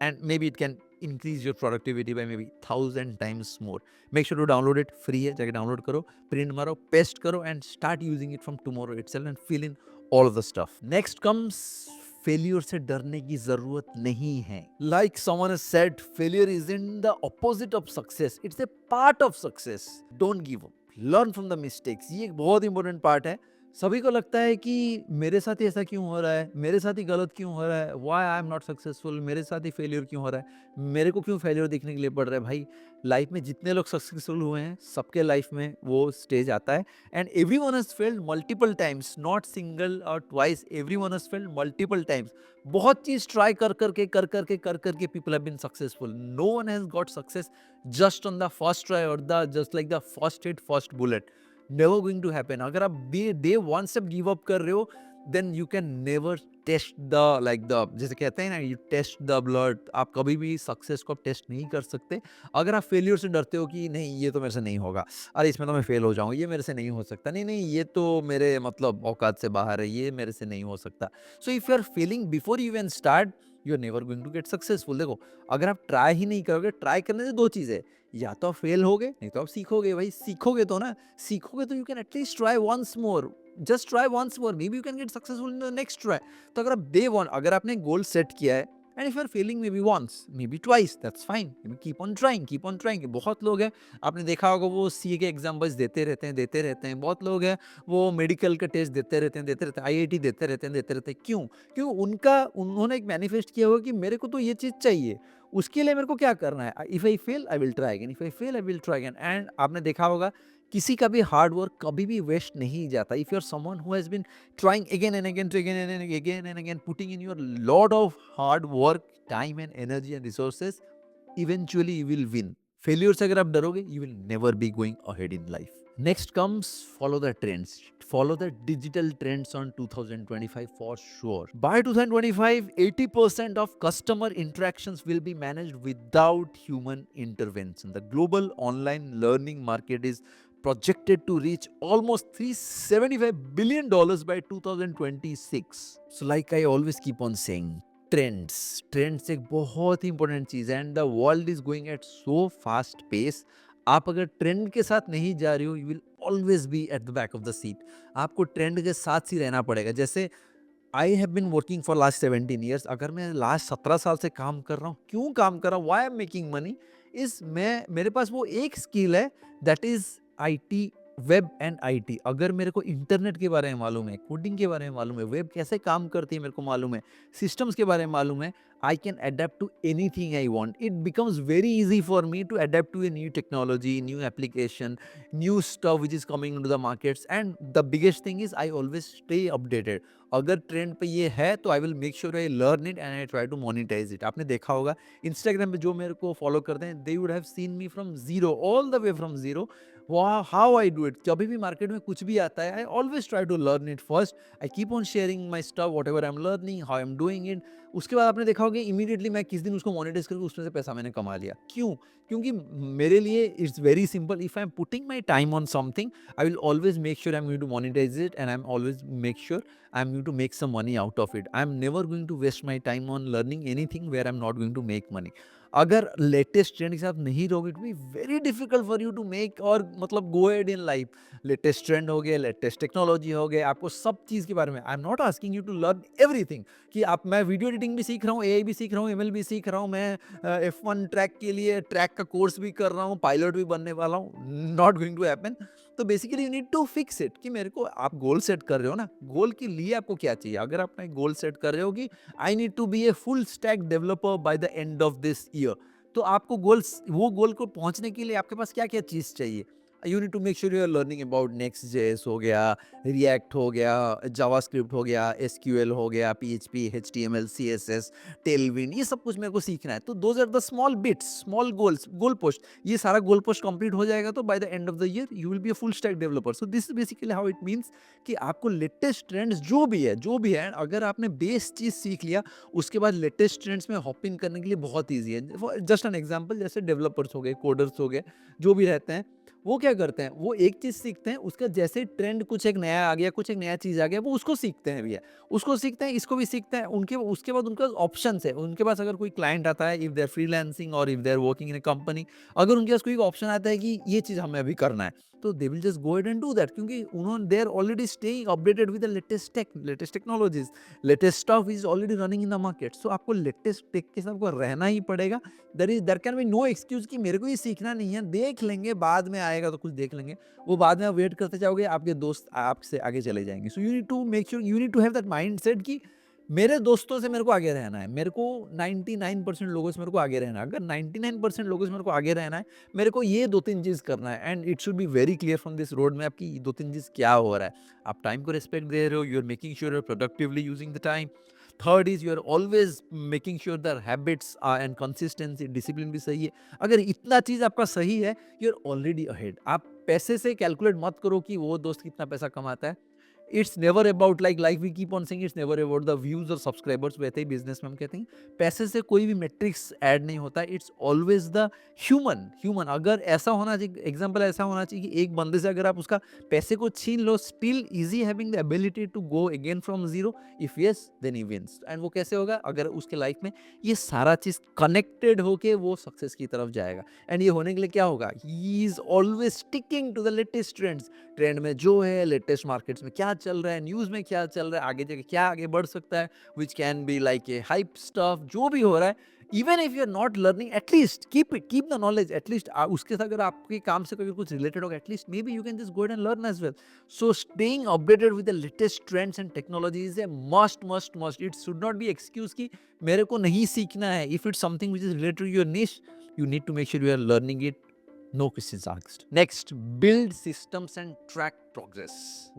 A: and maybe it can increase your productivity by maybe 1,000 times more. Make sure to download it. Free है, जाके download करो, print मारो, paste करो and start using it from tomorrow itself and fill in all of the stuff. Next comes failure से डरने की जरूरत नहीं है. Like someone has said, failure isn't the opposite of success. It's a part of success. Don't give up. Learn from the mistakes. ये एक बहुत important part है. सभी को लगता है कि मेरे साथ ही ऐसा क्यों हो रहा है, मेरे साथ ही गलत क्यों हो रहा है, why I am not successful, मेरे साथ ही फेलियर क्यों हो रहा है, मेरे को क्यों फेलियर देखने के लिए पड़ रहा है. भाई, लाइफ में जितने लोग सक्सेसफुल हुए हैं, सबके लाइफ में वो स्टेज आता है. And everyone has failed multiple times, not single और twice. Everyone has failed multiple times. बहुत चीज ट्राई कर करके people have been successful. No one has got success just on the first try और the just like the first hit first bullet. Never going to happen. अगर आप day one से give up कर रहे हो, then you can never taste the like the, जैसे कहते हैं ना, यू टेस्ट द ब्लड. आप कभी भी सक्सेस को टेस्ट नहीं कर सकते. अगर आप फेलियर से डरते हो कि नहीं ये तो मेरे से नहीं होगा, अरे इसमें तो मैं फेल हो जाऊंगा, ये मेरे से नहीं हो सकता, नहीं नहीं ये तो मेरे मतलब औकात से बाहर है, ये मेरे से नहीं हो सकता. So if you are failing before you can start, you are never going to get successful. देखो, अगर आप ट्राई ही नहीं करोगे, ट्राई करने से दो चीज़ है, या तो आप फेल होगे, नहीं तो आप सीखोगे. भाई सीखोगे तो ना, सीखोगे तो you can at least try once more. Just try once more, may be you can get successful in the next try. तो अगर आप डे वन, अगर आपने गोल सेट किया है, and if you are failing maybe once, maybe twice, that's fine. Keep on trying. बहुत लोग हैं, आपने देखा होगा, वो सीए के एग्जाम बस देते रहते हैं. बहुत लोग हैं, वो मेडिकल का टेस्ट देते रहते हैं, आईआईटी देते रहते हैं. क्यों उन्होंने एक मैनिफेस्ट किया होगा कि मेरे को तो ये चीज़ चाहिए, उसके लिए मेरे को क्या करना है. If I fail I will try again, if I fail I will try again. And आपने देखा होगा, किसी का भी हार्ड वर्क कभी भी वेस्ट नहीं जाता. If you are someone who has been trying again and again, putting in your lot of hard work, time and energy and resources, eventually you will win. Failure से अगर आप डरोगे, you will never be going ahead in life. Next comes follow the trends. Follow the digital trends on 2025 for sure. By 2025, 80% of customer interactions will be managed without human intervention. The global online learning market is projected to reach almost $375 billion by 2026. So like I always keep on saying, trends एक बहुत ही important चीज़ है. And the world is going at so fast pace. आप अगर trend के साथ नहीं जा रहे हो, you will always be at the back of the seat. आपको ट्रेंड के साथ ही रहना पड़ेगा. जैसे I have been working for last 17 years. अगर मैं लास्ट 17 साल से काम कर रहा हूँ, क्यों काम कर रहा हूँ, वाई एम मेकिंग मनी, मेरे पास वो एक स्किल है, that is IT web and IT, अगर मेरे को इंटरनेट के बारे में मालूम है, कोडिंग के बारे में मालूम है, वेब कैसे काम करती है मेरे को मालूम है, सिस्टम्स के बारे में मालूम है, I can adapt to anything I want. It becomes very easy for me to adapt to a new technology, new application, new stuff which is coming into the markets. And the biggest thing is I always stay updated. अगर trend पे ये है तो I will make sure I learn it and I try to monetise it. आपने देखा होगा Instagram पे जो मेरे को फॉलो करते हैं, they would have seen me from zero, all the way from zero. How I do it, कभी भी मार्केट में कुछ भी आता है, I always try to learn it first. I keep on sharing my stuff, whatever I am learning, how I am doing it. उसके बाद आपने देखा होगा इमीडिएटली मैं किस दिन उसको मोनिटाइज करके उसमें से पैसा मैंने कमा लिया. क्यों? क्योंकि मेरे लिए it's very simple. If I am putting my time on something, I will always make sure I'm going to monetize it, and I'm always make sure I'm going to make some money out of it. I'm never going to waste my time on learning anything where I'm not going to make money. अगर latest trend के साथ नहीं रहोगे, it be very difficult for you to make और मतलब go ahead in life. Latest trend हो गया, latest technology हो गया, आपको सब चीज़ के बारे में. I am not asking you to learn everything कि आप, मैं वीडियो एडिटिंग भी सीख रहा हूँ, एआई भी सीख रहा हूँ, एमएल भी सीख रहा हूँ, मैं F1 ट्रैक के लिए ट्रैक का कोर्स भी कर रहा हूँ, पायलट भी बनने वाला हूँ. Not going to happen. So basically you need to fix it कि मेरे को, आप गोल सेट कर रहे हो ना, गोल के लिए आपको क्या चाहिए. अगर आप एक गोल सेट कर रहे हो कि I need to be a full stack developer by the end of this year, तो आपको गोल्स, वो गोल को पहुंचने के लिए आपके पास क्या क्या चीज़ चाहिए. You need to make sure you are learning about Next JS हो गया, रिएक्ट हो गया, जावास्क्रिप्ट हो गया, एसक्यूएल हो गया, पीएचपी, एचटीएमएल, सीएसएस, टेलविन, ये सब कुछ मेरे को सीखना है. तो those are the small bits, small goals, goal post. ये सारा गोल पोस्ट कंप्लीट हो जाएगा तो by the end of the year you will be a full stack developer. So this is basically how it means कि आपको latest trends जो भी है, अगर आपने बेस चीज़ सीख लिया, उसके बाद लेटेस्ट ट्रेंड्स में हॉप इन करने के लिए बहुत ईजी है. जस्ट एन एग्जाम्पल, जैसे डेवलपर्स हो गए, कोडर्स हो गए, जो भी रहते हैं, वो क्या करते हैं, वो एक चीज़ सीखते हैं, उसका जैसे ट्रेंड कुछ एक नया आ गया, कुछ एक नया चीज़ आ गया, वो उसको सीखते हैं भैया, उसको सीखते हैं, इसको भी सीखते हैं. उनके उसके बाद उनका ऑप्शंस है, उनके पास अगर कोई क्लाइंट आता है, इफ दे आर फ्रीलांसिंग और if they are working in a company, अगर उनके पास कोई ऑप्शन आता है कि ये चीज़ हमें अभी करना है, तो they will just go ahead and do that, क्योंकि उन्होंने, they are already staying updated with the latest tech, latest technologies, latest stuff is already running in the market. So आपको लेटेस्ट टेक के साथ आपको रहना ही पड़ेगा. There can be no excuse कि मेरे को ये सीखना नहीं है, देख लेंगे बाद में आएगा तो कुछ देख लेंगे. वो बाद में आप वेट करते जाओगे, आपके दोस्त आपसे आगे चले जाएंगे. So you need to make sure, you need to have that mindset कि मेरे दोस्तों से मेरे को आगे रहना है, मेरे को 99% लोगों से मेरे को आगे रहना है. अगर 99% लोगों से मेरे को आगे रहना है, मेरे को ये 2-3 चीज़ करना है, and it should be very clear from this road map कि 2-3 चीज़ क्या हो रहा है. आप टाइम को रिस्पेक्ट दे रहे हो, you are making sure you are productively using the time. Third is you are always making sure that habits and consistency, discipline भी सही है. अगर इतना चीज़ आपका सही है, यू आर ऑलरेडी अहेड. आप पैसे से कैलकुलेट मत करो कि वो दोस्त कितना पैसा कमाता है. It's never about, like we keep on saying, it's never about the views और सब्सक्राइबर्स. वैसे ही बिजनेस में हम कहते हैं पैसे से कोई भी मेट्रिक्स ऐड नहीं होता. It's always the human. अगर ऐसा होना चाहिए, एग्जांपल ऐसा होना चाहिए कि एक बंदे से अगर आप उसका पैसे को छीन लो, still is he having the ability to go again from zero. If yes, then he wins. And वो कैसे होगा, अगर उसके लाइफ में ये सारा चीज कनेक्टेड होके वो सक्सेस की तरफ जाएगा. एंड ये होने के लिए क्या होगा, he is always sticking to the latest trends. Trend में जो है, लेटेस्ट मार्केट्स में क्या चल रहा है, न्यूज़ में क्या चल रहा है, आगे जाके क्या आगे बढ़ सकता है, which can be like a hype stuff, जो भी हो रहा है. Even if you are not learning, at least keep the knowledge. At least उसके साथ अगर आपके काम से कोई कुछ रिलेटेड होगा, at least may B you can just go and learn as well. So staying updated with the latest trends and technology is a must. It should not be excuse कि मेरे को नहीं सीखना है. If it's something which is related to your niche, you need to make sure you are learning it. No questions asked. Next, build systems and track progress.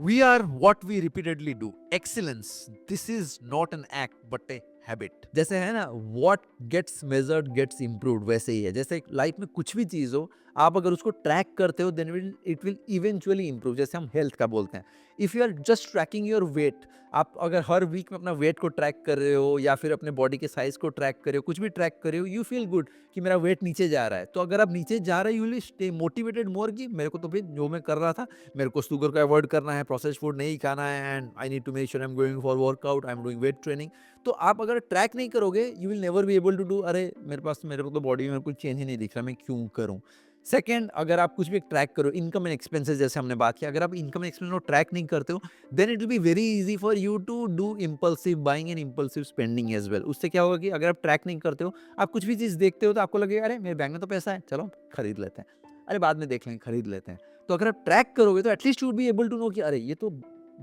A: We are what we repeatedly do. Excellence. This is not an act but a habit. जैसे है ना, what gets measured gets improved, वैसे ही है. जैसे life में कुछ भी चीज़ हो, आप अगर उसको ट्रैक करते हो, then it will eventually improve. जैसे हम हेल्थ का बोलते हैं, if you are just tracking your weight, आप अगर हर वीक में अपना वेट को ट्रैक कर रहे हो, या फिर अपने बॉडी के साइज को ट्रैक कर रहे हो, कुछ भी ट्रैक कर रहे हो, यू फील गुड कि मेरा वेट नीचे जा रहा है. तो अगर आप नीचे जा रहे हो, यू विल स्टे मोटिवेटेड मोर कि मेरे को तो फिर जो मैं कर रहा था, मेरे को शुगर को अवॉइड करना है, प्रोसेस फूड नहीं खाना है, and I need to make sure I am going for workout, I am doing weight training. तो आप अगर ट्रैक नहीं करोगे, you will never be able to do. अरे मेरे को तो बॉडी में कुछ चेंज ही नहीं दिख रहा, मैं क्यों करूं. सेकंड, अगर आप कुछ भी ट्रैक करो, इनकम एंड एक्सपेंसेस जैसे हमने बात किया, अगर आप इनकम एंड एक्सपेंस को ट्रैक नहीं करते हो, then it will be very easy for you to do impulsive buying and impulsive spending as well. उससे क्या होगा कि अगर आप ट्रैक नहीं करते हो, आप कुछ भी चीज़ देखते हो तो आपको लगेगा अरे मेरे बैंक में तो पैसा है, चलो खरीद लेते हैं, अरे बाद में देख लेंगे, खरीद लेते हैं. तो अगर आप ट्रैक करोगे तो at least you would be able to know कि अरे ये तो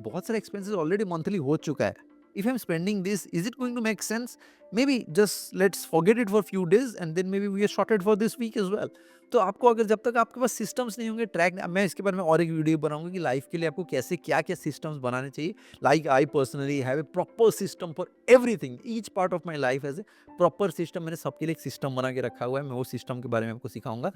A: बहुत सारे एक्सपेंसेस ऑलरेडी मंथली हो चुका है. If I'm spending this, is it going to make sense? Maybe just let's forget it for a few days and then maybe we are sorted for this week as well. तो आपको अगर जब तक आपके पास systems नहीं होंगे track, मैं इसके बारे में और एक वीडियो बनाऊंगा कि लाइफ के लिए आपको कैसे क्या क्या सिस्टम्स बनाने चाहिए. Like I personally have a proper system for everything. Each part of my life as a proper system. मैंने सबके लिए एक सिस्टम बना के रखा हुआ है. मैं वो सिस्टम के बारे में आपको सिखाऊंगा.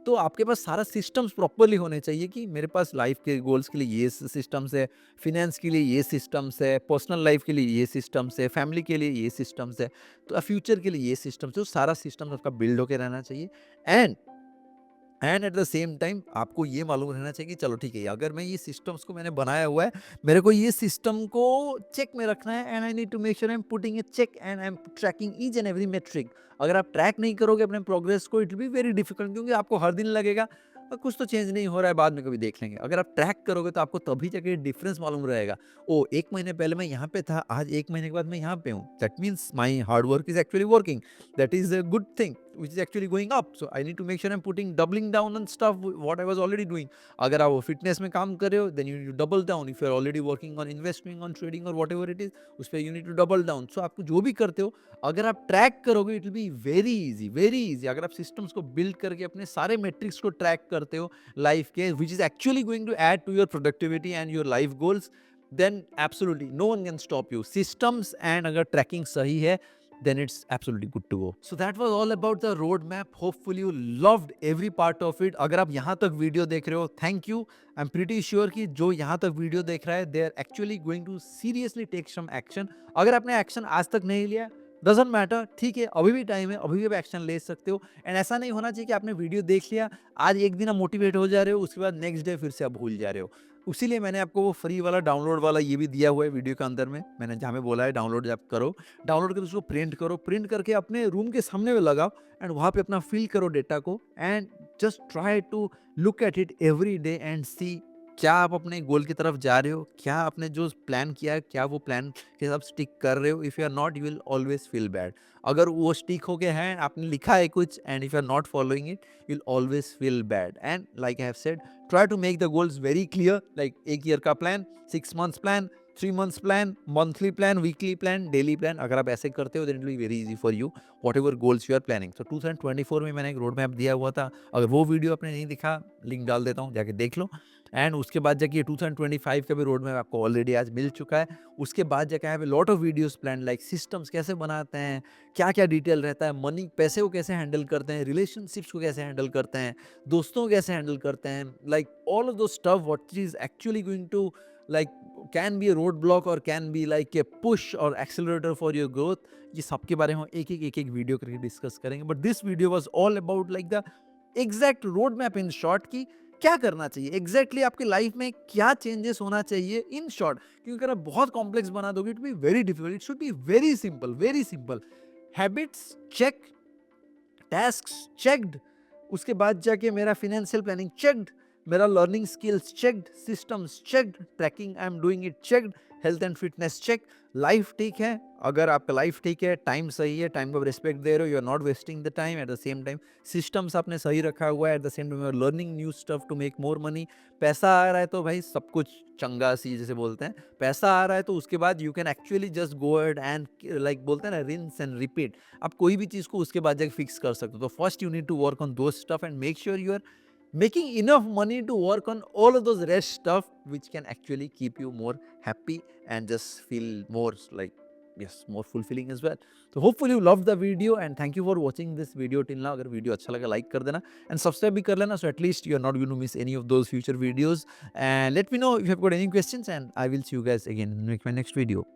A: तो आपके पास सारा सिस्टम्स प्रॉपरली होने चाहिए कि मेरे पास लाइफ के गोल्स के लिए ये सिस्टम्स है, फिनेंस के लिए ये सिस्टम्स है, पर्सनल लाइफ के लिए ये सिस्टम्स है, फैमिली के लिए ये सिस्टम्स है, तो फ्यूचर के लिए ये सिस्टम्स है. तो सारा सिस्टम आपका बिल्ड होकर रहना चाहिए. And at the same time आपको ये मालूम रहना चाहिए कि चलो ठीक है, अगर मैं ये सिस्टम्स को मैंने बनाया हुआ है, मेरे को ये सिस्टम को चेक में रखना है and I need to make sure I am putting a check and I am tracking each and every metric. अगर आप ट्रैक नहीं करोगे अपने प्रोग्रेस को, it will be very difficult, क्योंकि आपको हर दिन लगेगा कुछ तो चेंज नहीं हो रहा है, बाद में कभी देख लेंगे. अगर आप ट्रैक करोगे तो आपको तभी जाके डिफरेंस मालूम रहेगा. ओ, 1 महीने पहले मैं यहाँ पे था, आज 1 महीने के बाद मैं यहाँ पे हूँ. That means my hard work is actually working. That is a good thing which is actually going up. So I need to make sure I'm putting doubling down on stuff what I was already doing. अगर आप fitness में काम कर रहे हो then you need to double down. If you are already working on investing on trading or whatever it is, उस पर you need to double down. So आपको जो भी करते हो, अगर आप ट्रैक करोगे it will be very easy, very easy. अगर आप सिस्टम्स को बिल्ड करके अपने सारे मेट्रिक्स को ट्रैक करते हो लाइफ के, which is actually going to add to your productivity and your life goals, then absolutely no one can stop you. Systems and अगर ट्रैकिंग सही है, then it's absolutely good to go. So that was all about the roadmap. Hopefully you loved every part of it. अगर आप यहाँ तक video देख रहे हो, thank you. I'm pretty sure कि जो यहाँ तक वीडियो देख रहा है, they are actually going to seriously take some action. अगर आपने एक्शन आज तक नहीं लिया, डजेंट मैटर, ठीक है, अभी भी टाइम है, अभी भी आप एक्शन ले सकते हो. एंड ऐसा नहीं होना चाहिए कि आपने वीडियो देख लिया, आज एक दिन आप मोटिवेट हो जा रहे हो, उसके बाद नेक्स्ट डे फिर से आप भूल जा रहे हो. उसीलिए मैंने आपको वो फ्री वाला डाउनलोड वाला ये भी दिया हुआ है वीडियो के अंदर में. मैंने जहाँ में बोला है डाउनलोड आप करो, डाउनलोड करके उसको प्रिंट करो, प्रिंट करके अपने रूम के सामने में लगाओ एंड वहाँ पे अपना फिल करो डेटा को and just try to look at it every day and see क्या आप अपने गोल की तरफ जा रहे हो, क्या आपने जो प्लान किया है क्या वो प्लान के साथ स्टिक कर रहे हो. If you are not, you will always feel bad. अगर वो स्टिक हो गया है, आपने लिखा है कुछ and if you are not following it, you will always feel bad. And like I have said, try to make the goals very clear. Like 1 year का plan, 6 months plan, 3 months plan, monthly plan, weekly plan, daily plan. अगर आप ऐसे करते हो then it will be very easy for you whatever goals you are planning. तो 2024 में मैंने एक रोड मैप दिया हुआ था. अगर वो वीडियो आपने नहीं दिखा, लिंक डाल देता हूँ, जाके देख लो. एंड उसके बाद जाके 2025 का भी रोड मैप आपको ऑलरेडी आज मिल चुका है. उसके बाद जाके have a lot of videos plan, like systems कैसे बनाते हैं, क्या क्या डिटेल रहता है, मनी पैसे को कैसे हैंडल करते हैं, रिलेशनशिप्स को कैसे हैंडल करते हैं, दोस्तों को कैसे हैंडल करते हैं, like all of those stuff what is actually going to like can be a roadblock or can be like a push or accelerator for your growth. ये सबके बारे में एक वीडियो करके डिस्कस करेंगे. But this video was all about like the exact road map in short की क्या करना चाहिए एग्जैक्टली आपकी लाइफ में, क्या चेंजेस होना चाहिए इन शॉर्ट. क्योंकि अगर आप बहुत कॉम्प्लेक्स बना दोगे it be very difficult. It should be very simple, very simple. Habits check, tasks checked, उसके बाद जाके मेरा फिनेंशियल प्लानिंग चेक्ड, मेरा learning skills checked, systems checked, tracking I am doing it checked, health and fitness check. Life ठीक है, अगर आपका life ठीक है, टाइम सही है, टाइम को रिस्पेक्ट दे रहे हो, you are not wasting the time. At the same time systems आपने सही रखा हुआ है. At the same time you are learning new stuff to make more money. पैसा आ रहा है तो भाई सब कुछ चंगा सी जैसे बोलते हैं, पैसा आ रहा है तो उसके बाद you can actually just go ahead and like बोलते हैं ना, रिंस एंड रिपीट. आप कोई भी चीज़ को उसके बाद जाके फिक्स कर सकते हो. तो first you need to work on those stuff and make sure you are making enough money to work on all of those rest stuff which can actually keep you more happy and just feel more like yes, more fulfilling as well. So hopefully you loved the video and thank you for watching this video till now. अगर video अच्छा लगा like कर देना and subscribe भी कर लेना, so at least you are not going to miss any of those future videos. And let me know if you have got any questions and I will see you guys again in my next video.